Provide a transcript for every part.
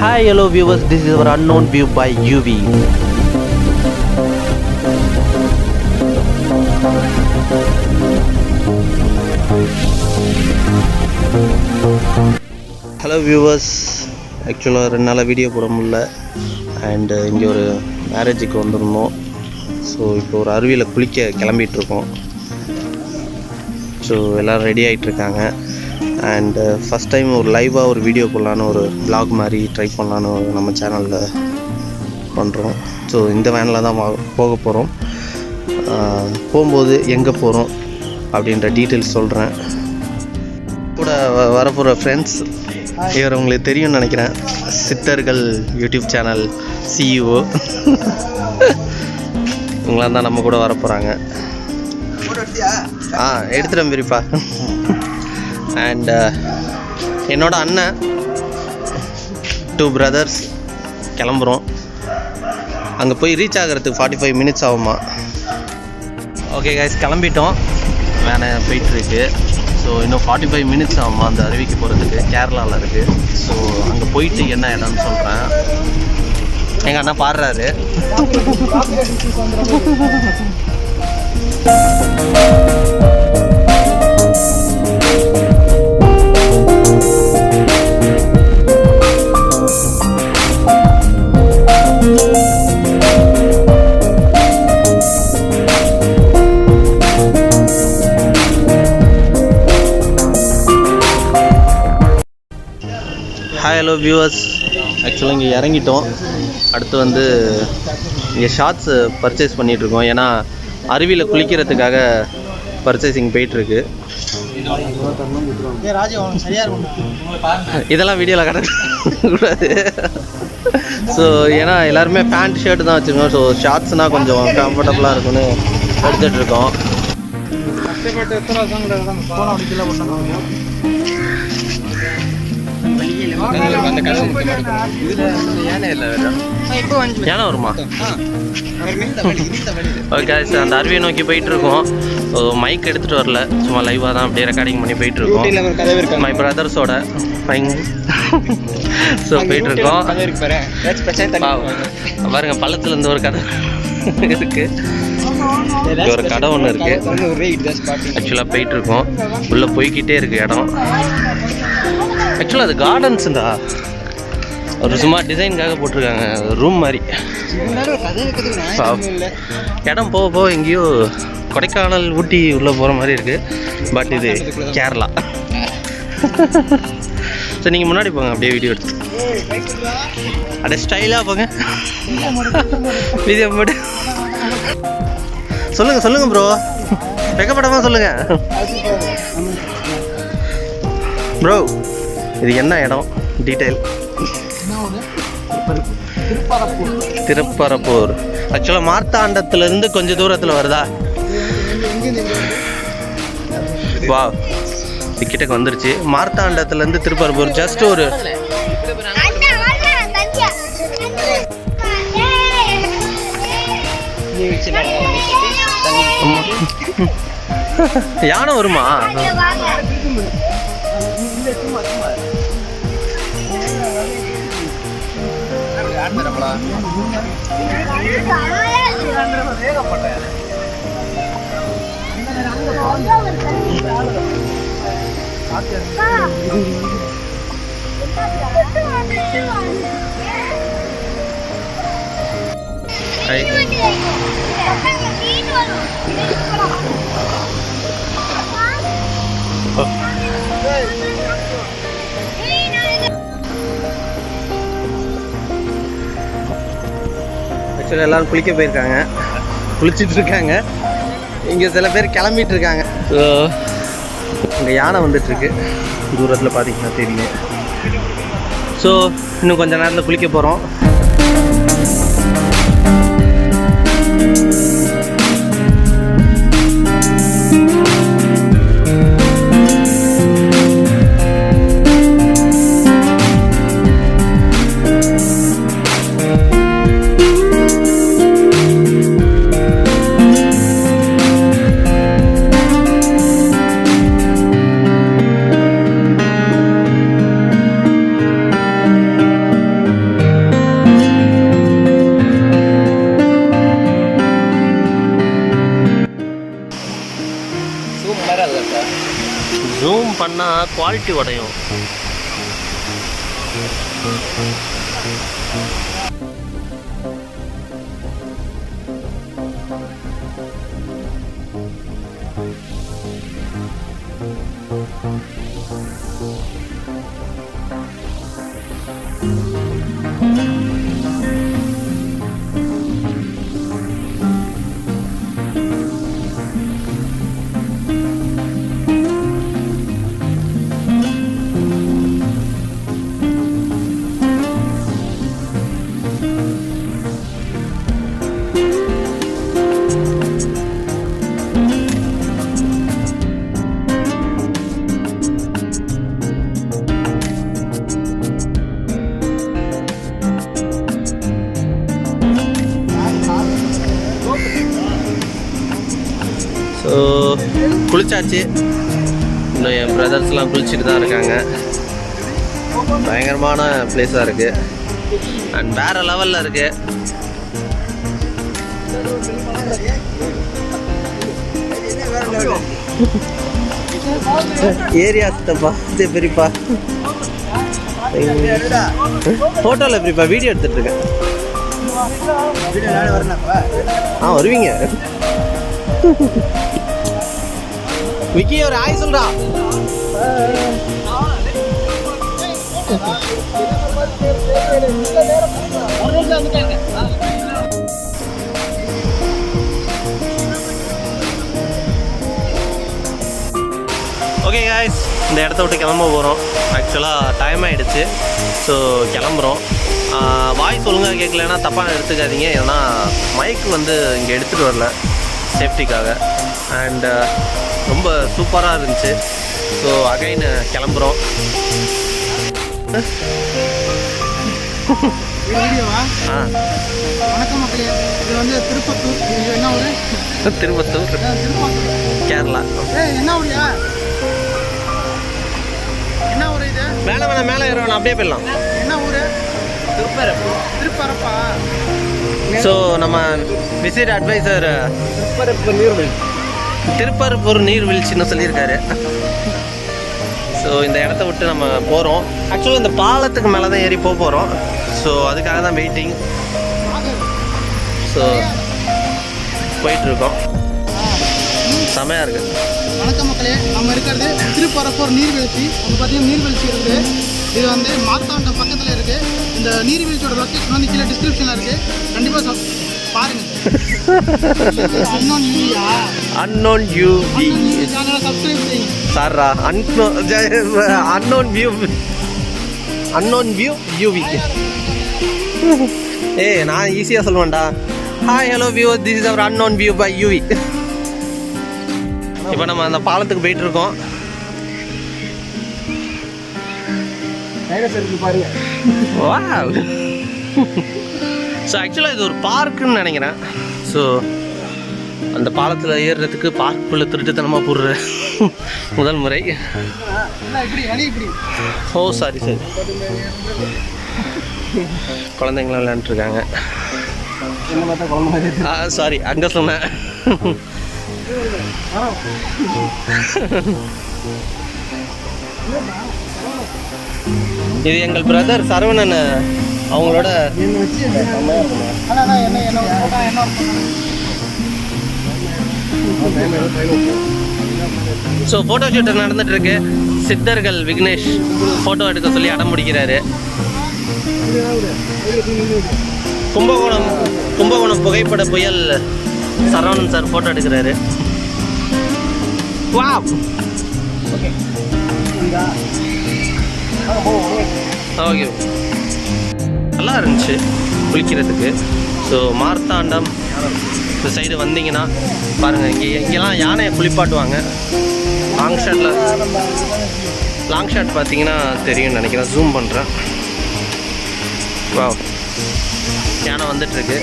Hi, hello viewers, this is our unknown view by UV. Hello viewers, ஆக்சுவலாக 2 நாளாக video போட முடியல and இங்கே ஒரு மேரேஜுக்கு வந்துருந்தோம். ஸோ இப்போ ஒரு அருவியில் குளிக்க கிளம்பிகிட்ருக்கோம். ஸோ எல்லோரும் ரெடி ஆகிட்ருக்காங்க. அண்டு ஃபஸ்ட் டைம் ஒரு லைவாக ஒரு வீடியோ போடலான்னு ஒரு vlog மாதிரி ட்ரை பண்ணலான்னு நம்ம சேனலில் பண்ணுறோம். ஸோ இந்த வேனில் தான் போக போகிறோம். போகும்போது எங்கே போகிறோம் அப்படின்ற டீட்டெயில்ஸ் சொல்கிறேன். கூட வரப்போகிற ஃப்ரெண்ட்ஸ் இவர் உங்களுக்கு தெரியும்னு நினைக்கிறேன். சித்தர்கள் யூடியூப் சேனல் CEO இவங்களாம் தான் நம்ம கூட வர போகிறாங்க. எடுத்துகிட்டேன் பெரியப்பா. அண்ட் என்னோட அண்ணன் 2 brothers கிளம்புறோம். அங்கே போய் ரீச் ஆகிறதுக்கு 45 minutes ஆகுமா. ஓகே கைஸ், கிளம்பிட்டோம். வேனை போயிட்டுருக்கு. ஸோ இன்னும் 45 minutes ஆகுமா அந்த அருவிக்கு போகிறதுக்கு. கேரளாவில் இருக்குது. ஸோ அங்கே போயிட்டு என்ன இடம்னு சொல்கிறேன். எங்கள் அண்ணா பாடுறாரு. ஹாய் ஹலோ வியூவர்ஸ், ஆக்சுவலாக இங்கே இறங்கிட்டோம். அடுத்து வந்து இங்கே ஷார்ட்ஸு பர்ச்சேஸ் பண்ணிகிட்ருக்கோம். ஏன்னா அருவியில் குளிக்கிறதுக்காக பர்ச்சேசிங் போயிட்டுருக்கு. இதெல்லாம் வீடியோவில் காட்டக்கூடாது. ஸோ ஏன்னா எல்லாருமே பேண்ட் ஷர்ட்டு தான் வச்சுருக்கோம். ஸோ ஷார்ட்ஸ்னால் கொஞ்சம் கம்ஃபர்டபுளாக இருக்குன்னு எடுத்துகிட்ருக்கோம். யானை வருமா? ஓகே சார், அந்த அருவியை நோக்கி போயிட்டுருக்கோம். மைக் எடுத்துகிட்டு வரல, சும்மா லைவாக தான் அப்படியே ரெக்கார்டிங் பண்ணி போயிட்டுருக்கோம். My பிரதர்ஸோட fine. ஸோ போயிட்டுருக்கோம். பாருங்க, பள்ளத்துலேருந்து ஒரு கடை இருக்குது. ஒரு கடை ஒன்று இருக்குது. ஆக்சுவலாக போயிட்டுருக்கோம். உள்ளே போய்கிட்டே இருக்குது இடம். ஆக்சுவலாக அது கார்டன்ஸுண்டா. ஒரு சும்மா டிசைனுக்காக போட்டிருக்காங்க, ரூம் மாதிரி. இடம் போக போக எங்கேயோ கொடைக்கானல் ஊட்டி உள்ளே போகிற மாதிரி இருக்குது. பட் இது கேரளா. ஸோ நீங்கள் முன்னாடி போங்க, அப்படியே வீடியோ எடுத்து அப்படியே ஸ்டைலாக போங்க. வீடியோ போட்டு சொல்லுங்கள் ப்ரோ, வெக்கப்படாமல் சொல்லுங்கள் ப்ரோ. இது என்ன இடம் டீட்டெயில்? திருப்பரப்பூர். ஆக்சுவலாக மார்த்தாண்டத்துலேருந்து கொஞ்சம் தூரத்தில் வருதா? வா, டிக்கெட்டுக்கு வந்துருச்சு. மார்த்தாண்டத்துலேருந்து திருப்பரப்பூர் ஜஸ்ட் ஒரு யானை வருமா? ஆக்சுவலாக எல்லோரும் குளிக்க போயிருக்காங்க, குளிச்சுட்டு இருக்காங்க. இங்கே சில பேர் கிளம்பிட்டு இருக்காங்க. ஸோ இங்கே யானை வந்துட்டுருக்கு, தூரத்தில் பார்த்தீங்கன்னா தெரியும். ஸோ இன்னும் கொஞ்சம் நேரத்தில் குளிக்க போகிறோம். குவாலிட்டி உடையும். ஸோ குளிச்சாச்சு. இன்னும் என் பிரதர்ஸ்லாம் குளிச்சுட்டு தான் இருக்காங்க. பயங்கரமான பிளேஸாக இருக்குது அண்ட் வேறு லெவலில் இருக்குது. ஏரியா சித்தப்பா பெரியப்பா ஃபோட்டோவில் பெரியப்பா வீடியோ எடுத்துகிட்டு இருக்கேன். வருவீங்க. விக்கி ஒரு ஆய் சொல்றா. ஓகே காய்ஸ், இந்த இடத்த விட்டு கிளம்ப போகிறோம். ஆக்சுவலாக டைம் ஆகிடுச்சு. ஸோ கிளம்புறோம். வாய்ஸ் ஒழுங்காக கேட்கலன்னா தப்பாக எடுத்துக்காதீங்க. ஏன்னா மைக் வந்து இங்கே எடுத்துகிட்டு வரல சேஃப்டிக்காக. அண்ட் ரொம்ப சூப்பராக இருந்துச்சு. ஸோ அகைன் கிளம்புறோம். வணக்கம் மக்களே, இது வந்து திருப்பத்தூர். என்ன ஊர்? திருப்பத்தூர், கேரளா. என்ன ஊரியா? என்ன ஊர் இது? மேலே வேணாம், மேலே ஏறணும், அப்படியே போயிடலாம். என்ன ஊர்? திருப்பரப்பா. ஸோ நம்ம விசிட் அட்வைசர் திருப்பரப்பூர் நீர்வீழ்ச்சின்னு சொல்லியிருக்காரு. ஸோ இந்த இடத்த விட்டு நம்ம போகிறோம். ஆக்சுவலாக இந்த பாலத்துக்கு மேலே தான் ஏறி போகிறோம். ஸோ அதுக்காக தான் வெயிட்டிங். ஸோ போயிட்டுருக்கோம். செமையாக இருக்குது. வணக்கம் மக்களே, நம்ம இருக்கிறது திருப்பரப்பூர் நீர்வீழ்ச்சி. அங்கே பார்த்தீங்கன்னா நீர்வீழ்ச்சி இருக்குது. இது வந்து மார்த்தாண்டம் பக்கத்தில் இருக்குது. இந்த நீர்வீழ்ச்சியோட லொக்கேஷன் வந்து கீழே டிஸ்கிரிப்ஷனில் இருக்குது. கண்டிப்பாக பாருங்கள். அன்னோன் யூவி சேனலை சப்ஸ்கிரைப் செய்யுங்க. சாரா அன்னோன் வியூ யூவி. நான் ஈஸியாக சொல்லுவேன்டா. Hi hello view, this is our unknown view by U V. இப்போ நம்ம அந்த பாலத்துக்கு போயிட்டு இருக்கோம். ஸோ ஆக்சுவலாக இது ஒரு பார்க்குன்னு நினைக்கிறேன். ஸோ அந்த பாலத்தில் ஏறுறதுக்கு பார்க்குள்ளே திருட்டுத்தனமாக போடுற முதல் முறை. ஓ சாரி சரி, குழந்தைங்களாம் விளையாண்டுருக்காங்க. சாரி, அங்கே சொன்னேன். இது எங்கள் பிரதர் சரவணன், அவங்களோட ஸோ ஃபோட்டோ ஷூட் நடந்துட்டு இருக்கு. சித்தர்கள் விக்னேஷ் ஃபோட்டோ எடுக்க சொல்லி அடம் முடிக்கிறாரு. கும்பகோணம் புகைப்பட புயல் சரவணன் சார் ஃபோட்டோ எடுக்கிறாரு. வாவ், ஓகே, நல்லா இருந்துச்சு குளிக்கிறதுக்கு. ஸோ மார்த்தாண்டம் இந்த சைடு வந்தீங்கன்னா பாருங்கள், இங்கெல்லாம் யானையை குளிப்பாட்டுவாங்க. லாங் ஷாட் பார்த்தீங்கன்னா தெரியும்னு நினைக்கிறேன். ஜூம் பண்ணுறேன். வாவ், யானை வந்துட்டுருக்கு.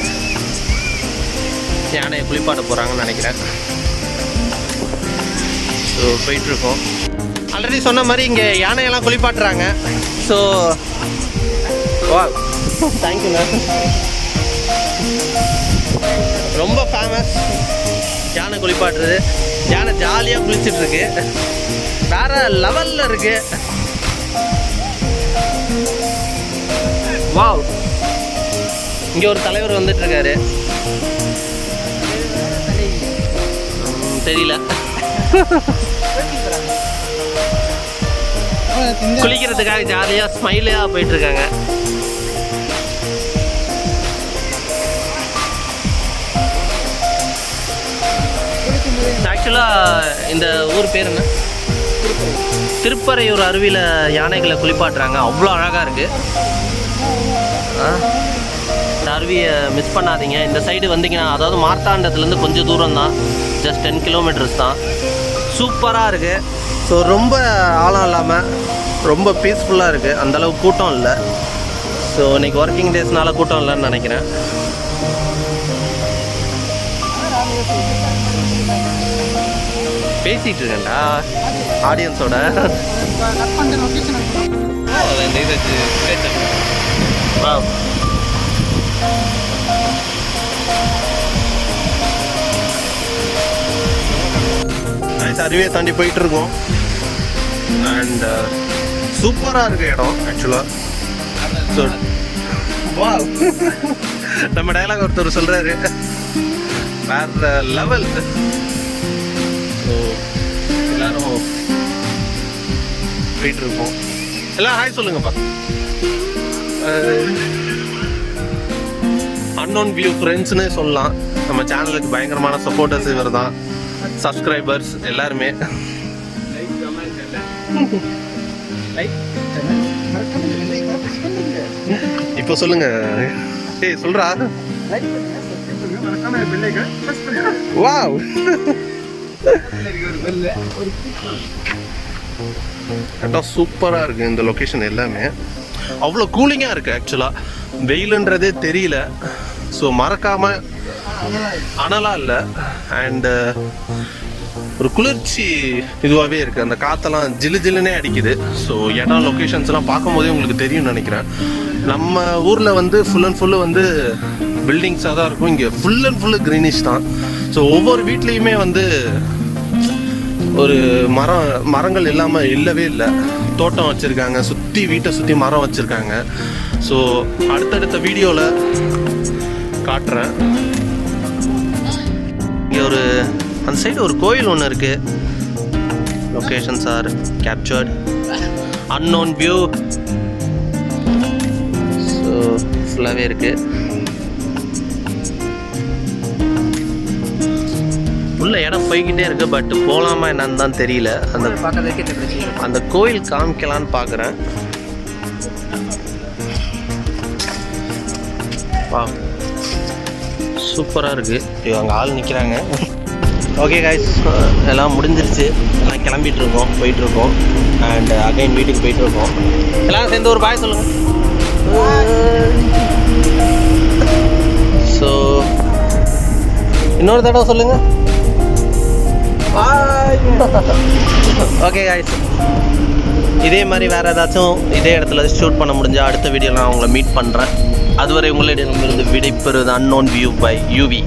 யானையை குளிப்பாட்ட போகிறாங்கன்னு நினைக்கிறேன். ஸோ போயிட்டுருக்கோம். ஆல்ரெடி சொன்ன மாதிரி இங்கே யானையெல்லாம் குளிப்பாட்டுறாங்க. ஸோ வாவ், தேங்க்யூண்ணா. ரொம்ப ஃபேமஸ் யானை குளிப்பாட்டுறது. யானை ஜாலியாக குளிச்சுட்டு இருக்கு. வேற லெவலில் இருக்கு. வாவ், இங்கே ஒரு தலைவர் வந்துட்டு இருக்காரு. தெரியல. குளிக்கிறதுக்காக ஜாலியாக ஸ்மைலியாக போயிட்டு இருக்காங்க. ஆக்சுவலாக இந்த ஊர் பேர் என்ன? திருப்பறையூர் அருவியில் யானைகளை குளிப்பாட்டுறாங்க. அவ்வளோ அழகாக இருக்குது. இந்த அருவியை மிஸ் பண்ணாதீங்க. இந்த சைடு வந்தீங்கன்னா, அதாவது மார்த்தாண்டத்துலேருந்து கொஞ்சம் தூரம் தான், ஜஸ்ட் 10 கிலோமீட்டர்ஸ் தான். சூப்பராக இருக்குது. ஸோ ரொம்ப ஆழம் இல்லாமல் ரொம்ப பீஸ்ஃபுல்லாக இருக்குது. அந்தளவுக்கு கூட்டம் இல்லை. ஸோ இன்றைக்கி ஒர்க்கிங் டேஸ்னால கூட்டம் இல்லைன்னு நினைக்கிறேன். பேசிகிட்டு இருக்கேன்டா ஆடியன்ஸோட. அருவியை தாண்டி போயிட்டு இருக்கோம். அண்ட் சூப்பராக இருக்கு இடம் ஆக்சுவலாக. ஸோ நம்ம டயலாக் ஒருத்தர் சொல்கிறாரு, வேற லெவல். ஸோ எல்லாரும் போயிட்டு இருக்கோம். எல்லாம் ஹாய் சொல்லுங்கப்பா. அன்னோன் வியூ ஃப்ரெண்ட்ஸ்னு சொல்லலாம். நம்ம சேனலுக்கு பயங்கரமான சப்போர்ட்டர்ஸ் இவர் தான். சப்ஸ்கிரைபர்ஸ் எல்லாருமே. இப்போ சொல்லுங்க. ஏய் சொல்றா. வாவ், சூப்பராக இருக்கு இந்த லொக்கேஷன். எல்லாமே அவ்வளோ கூலிங்காக இருக்கு. ஆக்சுவலாக வெயிலுன்றதே தெரியல. ஸோ மறக்காம அனலாக இல்லை. அண்டு ஒரு குளிர்ச்சி இதுவாகவே இருக்குது. அந்த காற்றெல்லாம் ஜில்லு ஜில்லுனே அடிக்குது. ஸோ இடம் லொக்கேஷன்ஸ்லாம் பார்க்கும்போதே உங்களுக்கு தெரியும்னு நினைக்கிறேன். நம்ம ஊரில் வந்து ஃபுல் அண்ட் ஃபுல்லு வந்து பில்டிங்ஸாக தான் இருக்கும். இங்கே ஃபுல் அண்ட் ஃபுல்லு க்ரீனிஷ் தான். ஸோ ஒவ்வொரு வீட்லேயுமே வந்து ஒரு மரங்கள் இல்லாமல் இல்லவே இல்லை. தோட்டம் வச்சுருக்காங்க, சுற்றி வீட்டை சுற்றி மரம் வச்சுருக்காங்க. ஸோ அடுத்தடுத்த வீடியோவில் காட்டுறேன். இங்கே ஒரு அந்த சைடு ஒரு கோயில் ஒன்று இருக்குது. Locations are captured. Unknown view. So ஃபுல்லாகவே இருக்குது. உள்ள இடம் போய்கிட்டே இருக்கு. பட் போகலாமா என்னன்னு தான் தெரியல. அந்த கோயில் காமிக்கலான்னு பார்க்குறேன். வா, சூப்பராக இருக்குது. இவங்க ஆள் நிற்கிறாங்க. ஓகே கைஸ், எல்லாம் முடிஞ்சிருச்சு. எல்லாம் கிளம்பிட்டு இருக்கோம், போயிட்டுருக்கோம். அண்ட் அகைன் வீட்டுக்கு போயிட்டுருக்கோம். எல்லாம் சேர்ந்து ஒரு பாய் சொல்லுங்கள். ஸோ இன்னொரு தடவை சொல்லுங்கள். ஓகே கைஸ், இதே மாதிரி வேறு ஏதாச்சும் இதே இடத்துல ஷூட் பண்ண முடிஞ்சால் அடுத்த வீடியோவில் நான் உங்களை மீட் பண்ணுறேன். அதுவரை உங்களிடமிருந்து விடைபெறுவது அன்னோன் வியூ பை யூவி.